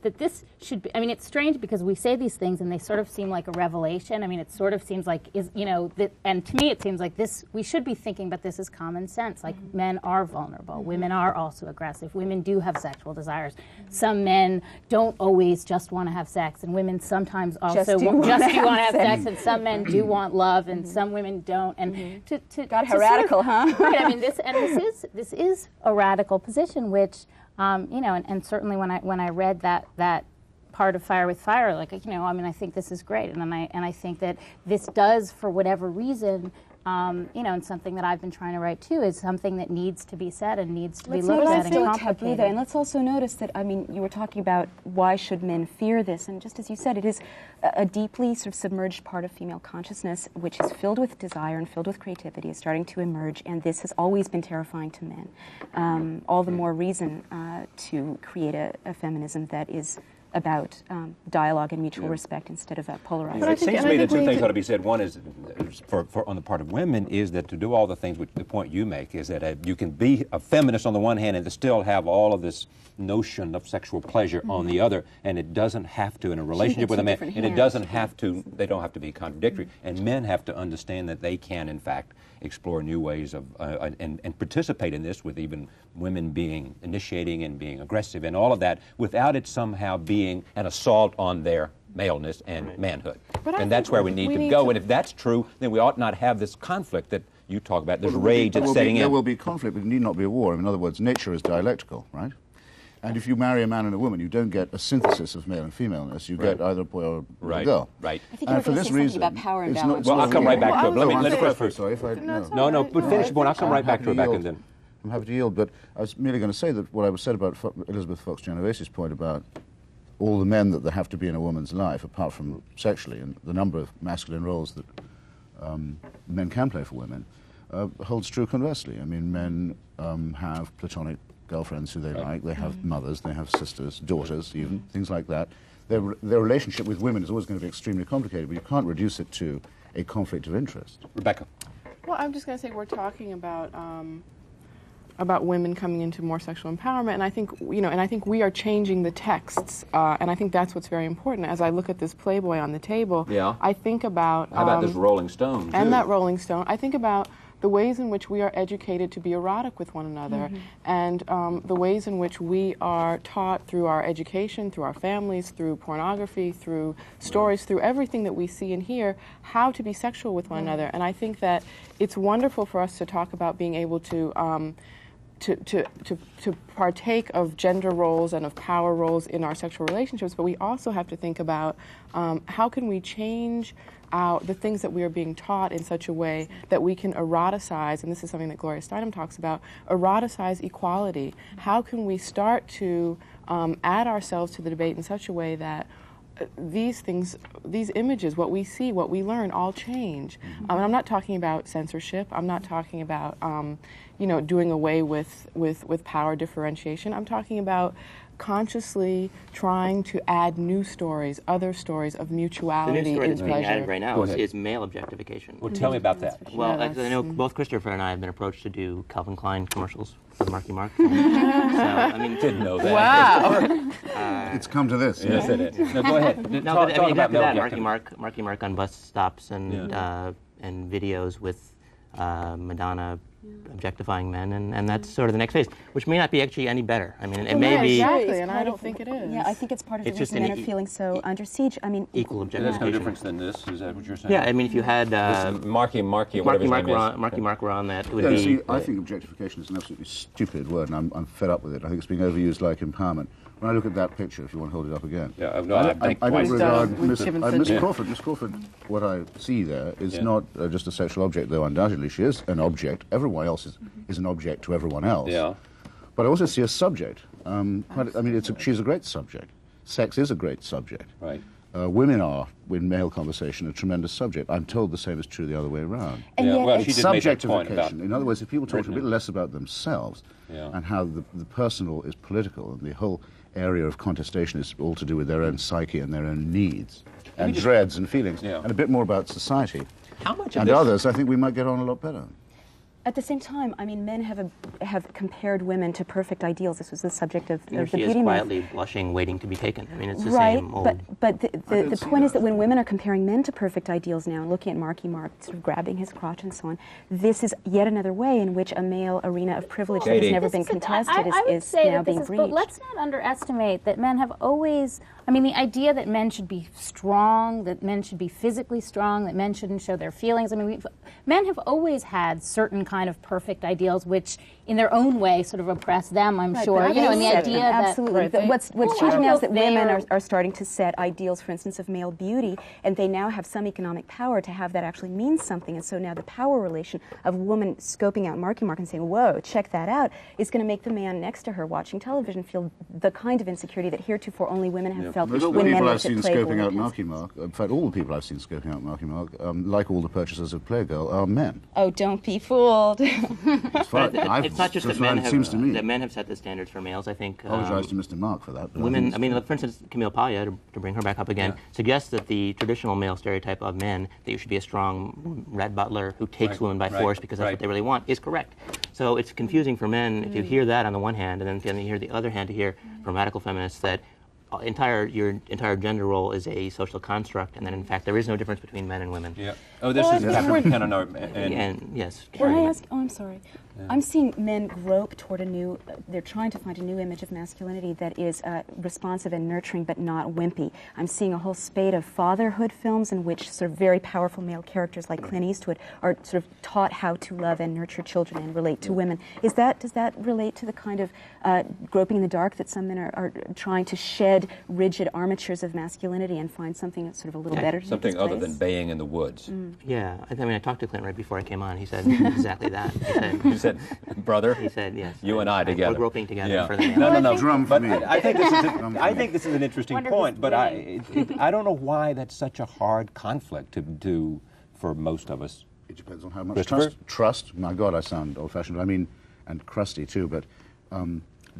that this should be, I mean, it's strange because we say these things and they sort of seem like a revelation. I mean, it sort of seems like, and to me it seems like this, we should be thinking about this as common sense. Like, men are vulnerable, women are also aggressive, women do have sexual desires. Some men don't always just want to have sex, and women sometimes also want to have sex, and some men do want love, and some women don't. And God, how radical, huh? Right, I mean, this is a radical position, which, you know, and certainly when I read that part of Fire with Fire, like, you know, I mean, I think this is great, and I think that this does, for whatever reason, you know, and something that I've been trying to write too, is something that needs to be said and needs to be looked at and complicated. And let's also notice that, I mean, you were talking about why should men fear this, and just as you said, it is a deeply sort of submerged part of female consciousness, which is filled with desire and filled with creativity, is starting to emerge, and this has always been terrifying to men. All the more reason to create a feminism that is about dialogue and mutual respect instead of polarizing. It seems to me that two things ought to be said. One is, for on the part of women, is that to do all the things, which the point you make is that you can be a feminist on the one hand and to still have all of this notion of sexual pleasure on the other, and it doesn't have to, in a relationship with a man, and it doesn't have to, they don't have to be contradictory, and men have to understand that they can, in fact, explore new ways of, and participate in this, with even women being initiating and being aggressive and all of that, without it somehow being an assault on their maleness and manhood. And that's where we need to go. And if that's true, then we ought not have this conflict that you talk about, this rage that's setting in. There will be conflict, but it need not be a war. In other words, nature is dialectical, right? And if you marry a man and a woman, you don't get a synthesis of male and femaleness. You get either a boy or a girl. Right. I think you were going to say something about power and balance. Well, I'll come right back to it. Let it go first. Sorry if I... No, but finish the point. I'll come right back to it, and then... I'm happy to yield, but I was merely going to say that what I was said about Elizabeth Fox Genovese's point about all the men that there have to be in a woman's life, apart from sexually, and the number of masculine roles that men can play for women, holds true conversely. I mean, men have platonic girlfriends who they like, they have mothers, they have sisters, daughters even, things like that. Their relationship with women is always going to be extremely complicated, but you can't reduce it to a conflict of interest. Rebecca. Well, I'm just going to say we're talking about women coming into more sexual empowerment, and I think, you know, and I think we are changing the texts, and I think that's what's very important. As I look at this Playboy on the table, I think about... How about this Rolling Stone, too? And that Rolling Stone. I think about the ways in which we are educated to be erotic with one another, and the ways in which we are taught through our education, through our families, through pornography, through stories, through everything that we see and hear, how to be sexual with one another. And I think that it's wonderful for us to talk about being able to partake of gender roles and of power roles in our sexual relationships, but we also have to think about how can we change the things that we are being taught in such a way that we can eroticize, and this is something that Gloria Steinem talks about, eroticize equality. How can we start to add ourselves to the debate in such a way that these things, these images, what we see, what we learn, all change. And I'm not talking about censorship. I'm not talking about, you know, doing away with power differentiation. I'm talking about consciously trying to add new stories, other stories of The mutuality new story in that's being pleasure. added right now Go is, ahead. is male objectification. Well, tell me about that. Well, Yeah, I know that's- both Christopher and I have been approached to do Calvin Klein commercials for the Marky Mark. So, I mean, Didn't know that. Wow. It's come to this. Yes, it is. No, go ahead. no, talk but I talk mean, about exactly male that. objectivity. Marky Mark on bus stops and videos with Madonna objectifying men, and that's sort of the next phase, which may not be actually any better. I mean, it may Yeah, be exactly, It's and part I don't of- think it is. Yeah, I think it's part of the It's just reason an men are feeling so under siege. I mean, equal There's no objectification. difference than this. Is that what you're saying? Yeah, I mean, if you had This Marky, whatever Marky his Mark name is. Marky Mark were on that, it would Yeah, be. see, I think objectification is an absolutely stupid word, and I'm fed up with it. I think it's being overused like empowerment. When I look at that picture, if you want to hold it up again, Yeah, no, I I think don't twice. regard With Miss Gibbons City. Crawford. Miss Crawford, what I see there is Yeah. not just a sexual object, though undoubtedly she is an object. Everyone else is an object to everyone else. Yeah. But I also see a subject. I mean, she's a great subject. Sex is a great subject. Right. Women are, in male conversation, a tremendous subject. I'm told the same is true the other way around. and Yeah, yet, well, she did make that point about Subjectification. In other words, if people talk a Britain. bit less about themselves Yeah. and how the personal is political, and the whole area of contestation is all to do with their own psyche and their own needs and dreads and feelings, Yeah. and a bit more about society How much of and this? others, I think we might get on a lot better. at the same time, I mean, men have compared women to perfect ideals. This was the subject of Here the she is beauty myth. quietly blushing, waiting to be taken. I mean, it's the Right, same old. but the don't see point is that. that when women are comparing men to perfect ideals now, and looking at Marky Mark sort of grabbing his crotch and so on, this is yet another way in which a male arena of privilege that Katie. has never This been is a- contested I would is say now that this being is, breached. but let's not underestimate that men have always, I mean, the idea that men should be strong, that men should be physically strong, that men shouldn't show their feelings. I mean, men have always had certain kind of perfect ideals, which in their own way sort of oppress them, I'm Right, sure. but You know, and the that's- idea that absolutely. Right, they- What's Well, I changing don't now know is that if they women are- are starting to set ideals, for instance, of male beauty, and they now have some economic power to have that actually mean something. And so now the power relation of a woman scoping out Marky Mark and saying, "Whoa, check that out," is going to make the man next to her watching television feel the kind of insecurity that heretofore only women have felt Most of the when men people I've looked at seen Playboy scoping out and Marky Mark, in fact, all the people I've seen scoping out Marky Mark, like all the purchasers of Playgirl, are men. Oh, don't be fooled. As far as It's not just as that far men as it have seems to me. that men have set the standards for males. I think I apologize to Mr. Mark for that. but women. think I mean, for instance, Camille Paglia, to bring her back up again, suggests that the traditional male stereotype of men, that you should be a strong red butler who takes Right, women by right, force because that's right. what they really want, is correct. So it's confusing for men if you hear that on the one hand, and then you hear the other hand to hear from radical feminists that your entire gender role is a social construct, and that in fact there is no difference between men and women. Yeah. Oh, this Well, is I think Catherine we're- Buchanan and And yes, Can I ask? Oh, I'm sorry. I'm seeing men grope toward a new, they're trying to find a new image of masculinity that is responsive and nurturing but not wimpy. I'm seeing a whole spate of fatherhood films in which sort of very powerful male characters like Clint Eastwood are sort of taught how to love and nurture children and relate to women. Does that relate to the kind of groping in the dark that some men are trying to shed rigid armatures of masculinity and find something that's sort of a little better to take something its other place? than baying in the woods. Yeah, I mean, I talked to Clint right before I came on. He said exactly that. He said, "Brother, He said, yes. you and I together. We're groping together Yeah. for the male. No. Drum for But me. I think this is an interesting Wonder point. who's But winning. I don't know why that's such a hard conflict to for most of us. It depends on how much Christopher? trust. My God, I sound old-fashioned. I mean, and crusty too. But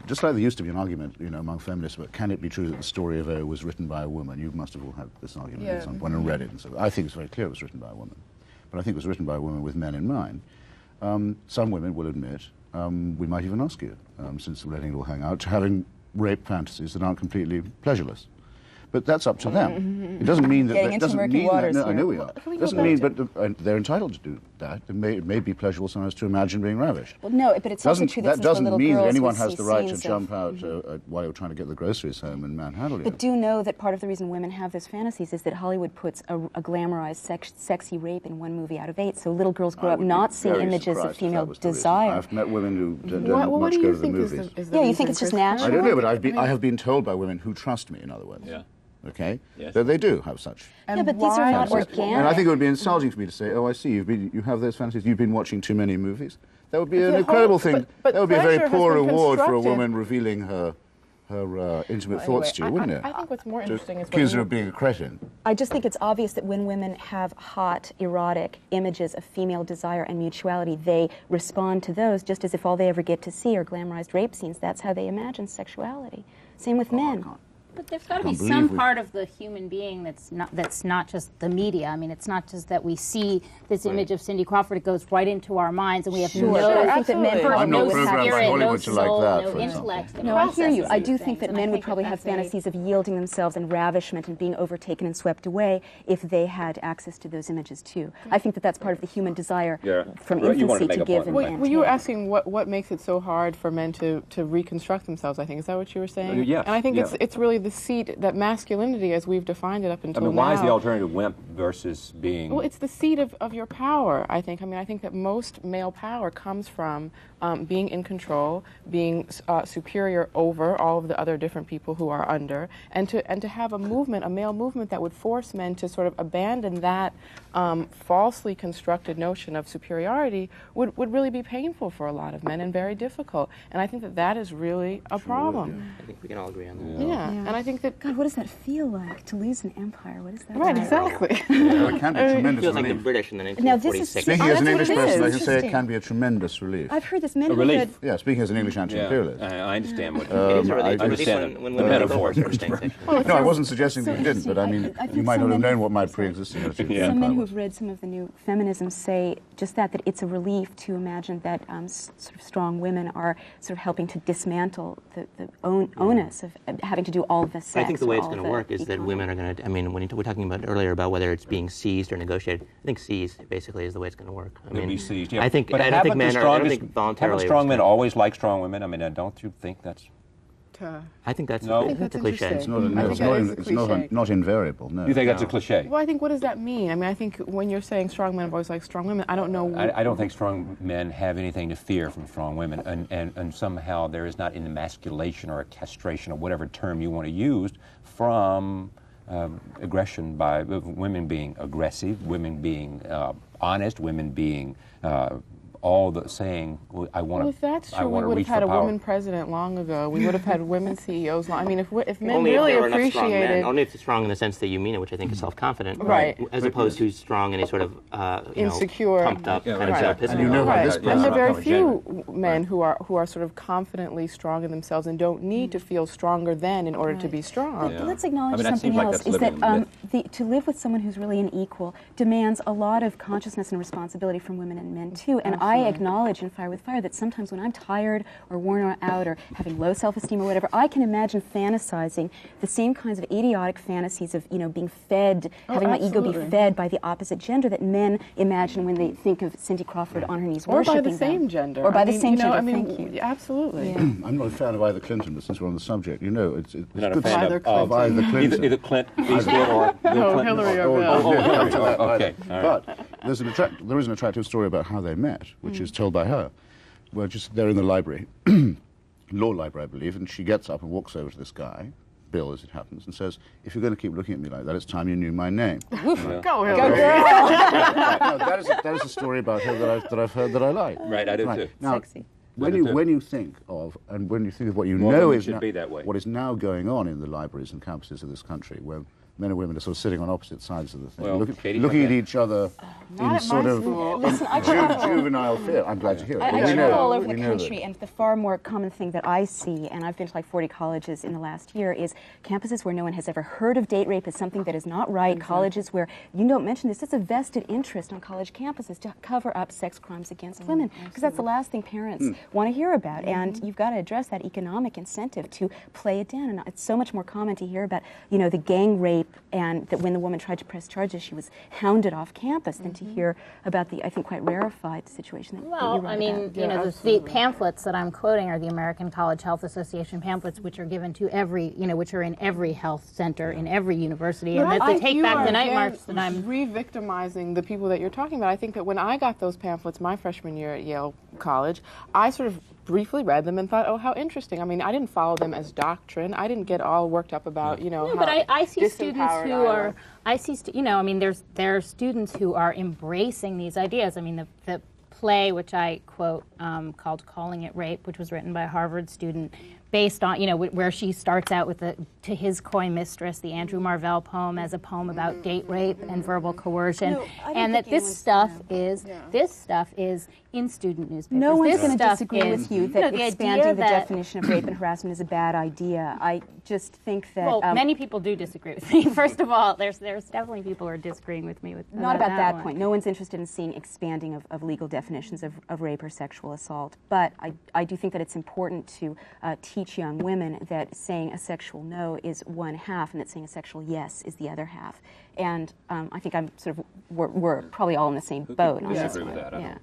just like there used to be an argument, among feminists, but can it be true that the story of O was written by a woman? You must have all had this argument at some point and read it. And so I think it's very clear it was written by a woman. But I think it was written by a woman with men in mind. Some women will admit, we might even ask you, since we're letting it all hang out, to having rape fantasies that aren't completely pleasureless. But that's up to them. It doesn't mean that Getting that into doesn't murky mean waters that. No, I here. know we are. Can we go Doesn't back mean, to- but they're entitled to do that. It may be pleasurable sometimes to imagine being ravished. Well, no, but it's also Doesn't, true that that since we're doesn't little mean that girls, anyone we has see the right to scenes jump of- out while you're trying to get the groceries home and manhandle you. But do know that part of the reason women have those fantasies is that Hollywood puts a glamorized, sexy rape in 1 movie out of 8. So little girls grow I up would be not seeing very images surprised of if female that was the reason. desire. I've met women who don't What much do go you to the think movies. is the Yeah, you reason, think it's just Christopher? natural? I don't know, but I have been told by women who trust me, in other words. Yeah. Okay? Yes. That they do have such. Yeah, but these are not fantasies. organic. And I think it would be insulting for me to say, "Oh, I see, you have those fantasies. You've been watching too many movies." That would be an the incredible whole- thing. but That would be a very pleasure has poor been reward for a constructed- woman revealing her intimate thoughts to you, wouldn't it? I think what's more interesting is Accuse her what of being a cretin. I just think it's obvious that when women have hot, erotic images of female desire and mutuality, they respond to those just as if all they ever get to see are glamorized rape scenes. That's how they imagine sexuality. Same with men. But there's got to be Can't some believe part of the human being that's not just the media. I mean, it's not just that we see this image of Cindy Crawford; it goes right into our minds, and we have no, I think that men Absolutely. probably I'm know not what's programmed happening. by spirit, no Hollywood to like soul, that, no for example. intellect. that No, I hear processes you. I these do things, think that and I men would think probably have that's a- fantasies of yielding themselves and ravishment and being overtaken and swept away if they had access to those images too. I think that that's part of the human desire from You wanted to infancy make to a give point. and Well, you were take. asking what makes it so hard for men to reconstruct themselves, I think. Is that what you were saying? Yes, And I think yeah. it's really the seat, that masculinity as we've defined it up I until mean, why is now. the alternative wimp versus being... Well, it's the seat of your power, I think. I mean, I think that most male power comes from being in control, being superior over all of the other different people who are under, and to have a movement, a male movement that would force men to sort of abandon that falsely constructed notion of superiority would really be painful for a lot of men and very difficult. And I think that is really a problem. I think we can all agree on that. Yeah. And I think that God, what does that feel like to lose an empire? What is that right, like? exactly. Well, it can be a It tremendous feels like the relief. British in the Now, this is 1946. Speaking Oh, as an that's English what it person, is. I can say it Interesting. can be a tremendous relief. I've heard this men A who relief. had Yeah, speaking as an English anti-imperialist. I understand what It is a I relief. understand when the women metaphor. go for first thing section. No, I wasn't suggesting that you didn't, interesting. but I mean, I think you might some not have men- known what my pre-existing attitude to Some men empire who was. have read some of the new feminism say just that it's a relief to imagine that sort of strong women are sort of helping to dismantle the onus of having to do all of the sex. I think the way or it's all going of to the work is that economy. women are going to, I mean, when we're talking about earlier about whether it's being seized or negotiated, I think seized basically is the way it's going to work. I to mean, be seized. Yeah. I think, But I don't haven't think men the are, I don't strongest- think voluntarily. Haven't strong men respect- always like strong women? I mean, don't you think that's... I think that's, No. I a, think that's a that's cliche. It's not, I no, think it's that not, is a it's not, cliche. not invariable, no. You think that's a cliche? Well, I think, what does that mean? I mean, I think when you're saying strong men have always like strong women, I don't know. I don't think strong men have anything to fear from strong women, and somehow there is not an emasculation or a castration or whatever term you want to use from aggression by women being aggressive, women being honest, women being all the saying, I want Well, to. if that's I true, we want to would have reach had for a power. woman president long ago. We would have had women CEOs long. I mean, if men Only really if there were enough strong men. appreciated. Only if it's strong in the sense that you mean it, which I think is self-confident. Right. As opposed to strong in a sort of, Insecure. pumped up Yeah, kind of right. self-pissing. And you know how Right. this And person there are very comes few men who are sort of confidently strong in themselves and don't need to feel stronger than in order to be strong. Yeah. Let's acknowledge I mean, that something seems like else, that's is that living in to live with someone who's really an equal demands a lot of consciousness and responsibility from women and men too. And I acknowledge in Fire with Fire that sometimes when I'm tired or worn out or having low self-esteem or whatever, I can imagine fantasizing the same kinds of idiotic fantasies of, being fed, having my ego be absolutely. fed by the opposite gender that men imagine when they think of Cindy Crawford on her knees Or by worshiping the same them. gender. Or by the I mean, same gender, I mean, thank you. Absolutely. Yeah. I'm not a fan of either Clinton, but since we're on the subject, it's You're not a good fan to- of of either Clinton. either Clinton, Eastwood, or Bill No, Clinton. Hillary or Oh, Bill. yeah, come to that Okay, later. all right. But there is an attractive story about how they met, which is told by her. Well, just they're in the library, law library, I believe, and she gets up and walks over to this guy, Bill, as it happens, and says, "If you're going to keep looking at me like that, it's time you knew my name." Go, Hillary. No, that is a story about her that I've heard that I like. Right, I do too. Now, Sexy. when I you do too. when you think of what you More know women is should now, be that way. what is now going on in the libraries and campuses of this country, where men and women are sort of sitting on opposite sides of the thing, Well, Katie, looking come at in. each other Not in at sort my of school. Listen, I travel. juvenile fear. I'm glad to hear it. I But we travel know- all over we the know country, that. and the far more common thing that I see, and I've been to like 40 colleges in the last year, is campuses where no one has ever heard of date rape as something that is not right, colleges where you don't mention this. It's a vested interest on college campuses to cover up sex crimes against women, because that's the last thing parents want to hear about, and you've got to address that economic incentive to play it down. And it's so much more common to hear about, the gang rape, and that when the woman tried to press charges, she was hounded off campus, than to hear about the, I think, quite rarefied situation that you Well, write I mean, about. the pamphlets that I'm quoting are the American College Health Association pamphlets, which are given to every, which are in every health center, in every university, and that they take You back are the night again march that I'm. re-victimizing the people that you're talking about. I think that when I got those pamphlets my freshman year at Yale College, I sort of briefly read them and thought, oh, how interesting. I mean, I didn't follow them as doctrine. I didn't get all worked up about, No, how but I see students disempowered who I are. was. I see, I mean, there are students who are embracing these ideas. I mean, the play, which I quote, called "Calling It Rape," which was written by a Harvard student, based on, you know, where she starts out with the To His Coy Mistress, the Andrew Marvell poem, as a poem about date rape and verbal coercion, and that this stuff is in student newspapers. No one's This going to stuff disagree is, with you you know, that the expanding idea the that, definition of rape and harassment is a bad idea. I just think that well, many people do disagree with me. First of all, there's definitely people who are disagreeing with me with not about that one. point. No one's interested in seeing expanding of legal definitions of rape or sexual assault. But I do think that it's important to teach young women that saying a sexual no is one half and that saying a sexual yes is the other half. And I think we're probably all in the same boat on this one. Yeah.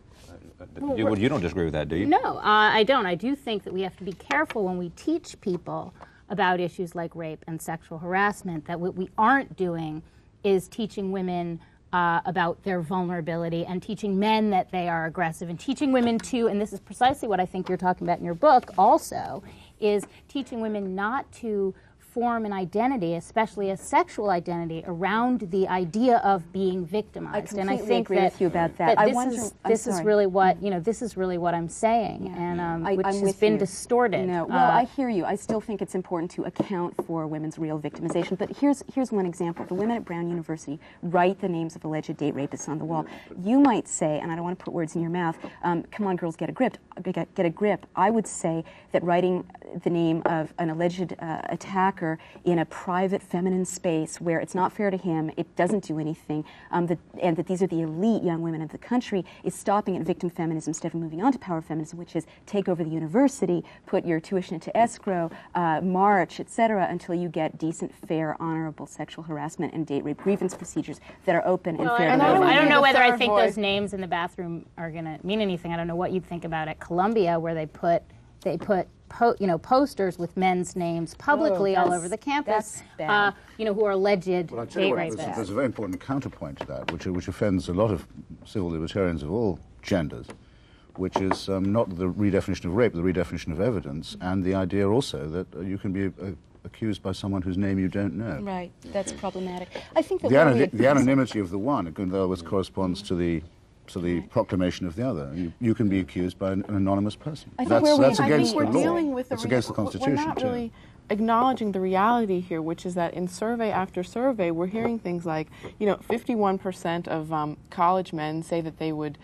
You don't disagree with that, do you? No, I don't. I do think that we have to be careful when we teach people about issues like rape and sexual harassment, that what we aren't doing is teaching women about their vulnerability and teaching men that they are aggressive, and teaching women to, and this is precisely what I think you're talking about in your book also, is teaching women not to form an identity, especially a sexual identity, around the idea of being victimized. I and I think agree with you about that. This is really what I'm saying, Yeah. and which I'm has with been you. distorted. No, well, I hear you. I still think it's important to account for women's real victimization. But here's one example. The women at Brown University write the names of alleged date rapists on the wall. You might say, and I don't want to put words in your mouth, come on, girls, get a grip. Get a grip. I would say that writing the name of an alleged attacker in a private feminine space where it's not fair to him, it doesn't do anything, and that these are the elite young women of the country, is stopping at victim feminism instead of moving on to power feminism, which is take over the university, put your tuition into escrow, march, etc., until you get decent, fair, honorable sexual harassment and date rape grievance procedures that are open and fair. And to women. I don't know whether I think voice. those names in the bathroom are going to mean anything. I don't know what you'd think about at Columbia, where they put posters with men's names publicly all over the campus, that's bad. who are alleged Well, I tell you date what, rapists. there's a very important counterpoint to that, which offends a lot of civil libertarians of all genders, which is not the redefinition of rape, but the redefinition of evidence, and the idea also that you can be accused by someone whose name you don't know. Right, that's problematic. I think that The anonymity of the one, in other words, corresponds to the proclamation of the other. You can be accused by an anonymous person. I think That's where we- against I think the we're law. dealing with It's against the Constitution, We're not too. really acknowledging the reality here, which is that in survey after survey, we're hearing things like, 51% of college men say that they would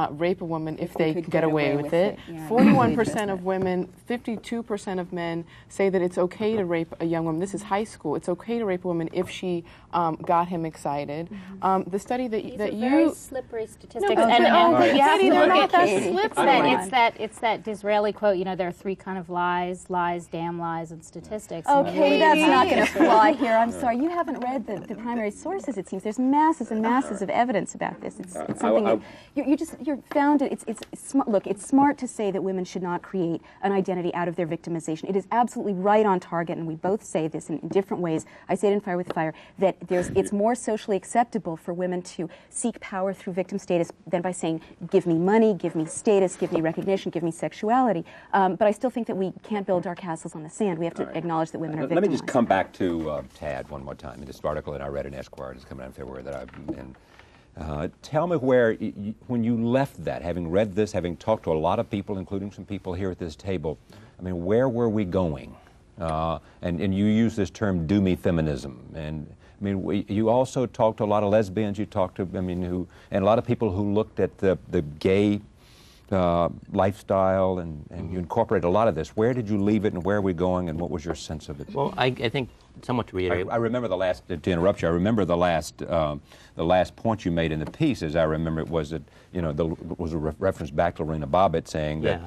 rape a woman if they could get away with it. Yeah. 41% of women, 52% of men say that it's okay to rape a young woman. This is high school. It's okay to rape a woman if she got him excited. The study These that are you very slippery statistics. but they're not that slippery. It's that Disraeli quote, there are three kind of lies, damn lies, and statistics. Okay, that's not going to fly here. I'm sorry. You haven't read the primary sources, it seems. There's masses and masses of evidence about this. It's something that you're found it. Look, it's smart to say that women should not create an identity out of their victimization. It is absolutely right on target, and we both say this in different ways. I say it in Fire with Fire, that it's more socially acceptable for women to seek power through victim status than by saying, give me money, give me status, give me recognition, give me sexuality. But I still think that we can't build our castles on the sand. We have to acknowledge that women are victimized. Let me just come back to Tad one more time. In this article that I read in Esquire, it's coming out in February, that I've been. Tell me where, when you left that, having read this, having talked to a lot of people, including some people here at this table, I mean, where were we going? And you use this term, do me feminism. And I mean, you also talked to a lot of lesbians, you talked to, and a lot of people who looked at the gay lifestyle, and you incorporated a lot of this. Where did you leave it, and where are we going, and what was your sense of it? Well, I think, somewhat to reiterate. I remember the last, to interrupt you, I remember the last point you made in the piece, as I remember it, was that, there was a reference back to Lorena Bobbit saying that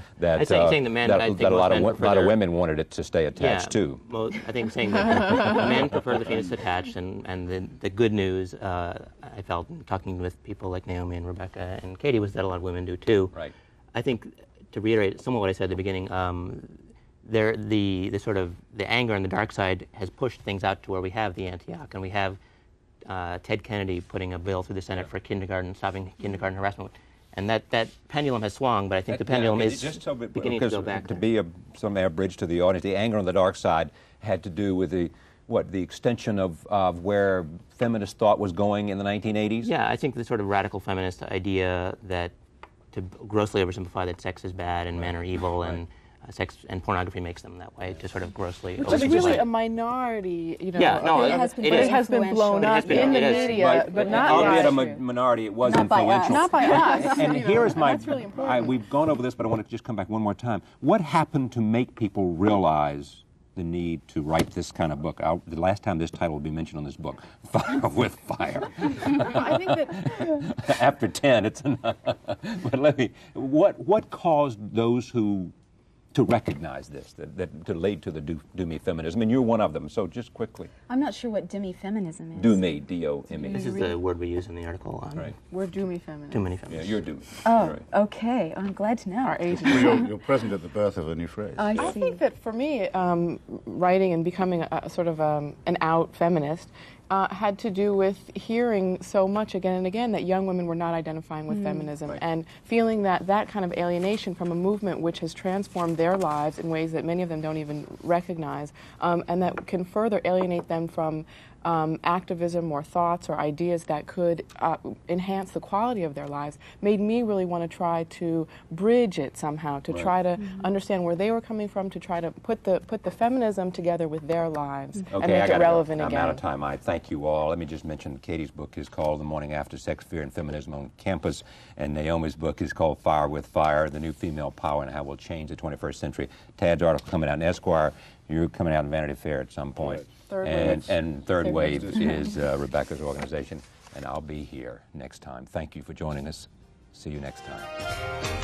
saying the men, I think a lot most of women wanted it to stay attached too. Well, I think saying that men prefer the penis attached, and the good news, I felt, talking with people like Naomi and Rebecca and Katie, was that a lot of women do too. Right. I think, to reiterate somewhat what I said at the beginning, the sort of the anger on the dark side has pushed things out to where we have the Antioch, and we have Ted Kennedy putting a bill through the Senate for stopping kindergarten harassment. And that pendulum has swung, but I think the pendulum is beginning to go back. To be some bridge to the audience, the anger on the dark side had to do with the extension of where feminist thought was going in the 1980s? Yeah, I think the sort of radical feminist idea that, to grossly oversimplify, that sex is bad and men are evil, and sex and pornography makes them that way, to sort of grossly. Which is really a minority, you know. Yeah, no, it has been, it very is. It has been blown influential. up in the media, Right. but not Albeit by a minority, it was Not by us. influential. Not by us. And you know, here is my. That's really important. We've gone over this, but I want to just come back one more time. What happened to make people realize the need to write this kind of book? The last time this title will be mentioned on this book, Fire with Fire. I think that After 10, it's enough. But what caused those who to recognize this, that to lead to the do me feminism? And you're one of them, so just quickly. I'm not sure what demi-feminism is. Do me, D-O-M-E. This is the word we use in the article on Right. we're doomy feminists. too many Yeah, feminists. you're do me. Oh, Right. okay. I'm glad to know. Our agents. Well, you're present at the birth of a new phrase. I I see. think that for me, writing and becoming a sort of an out feminist had to do with hearing so much again and again that young women were not identifying with feminism, Right. and feeling that kind of alienation from a movement which has transformed their lives in ways that many of them don't even recognize, and that can further alienate them from activism or thoughts or ideas that could enhance the quality of their lives, made me really want to try to bridge it somehow, to try to understand where they were coming from, to try to put the feminism together with their lives and Okay, I make gotta it relevant go. again. I'm out of time. I thank you all. Let me just mention Katie's book is called The Morning After: Sex, Fear, and Feminism on Campus, and Naomi's book is called Fire with Fire: The New Female Power and How We'll Change the 21st Century. Tad's article coming out in Esquire. You're coming out in Vanity Fair at some point. Third and, Wave. and Third Wave is Rebecca's organization, and I'll be here next time. Thank you for joining us. See you next time.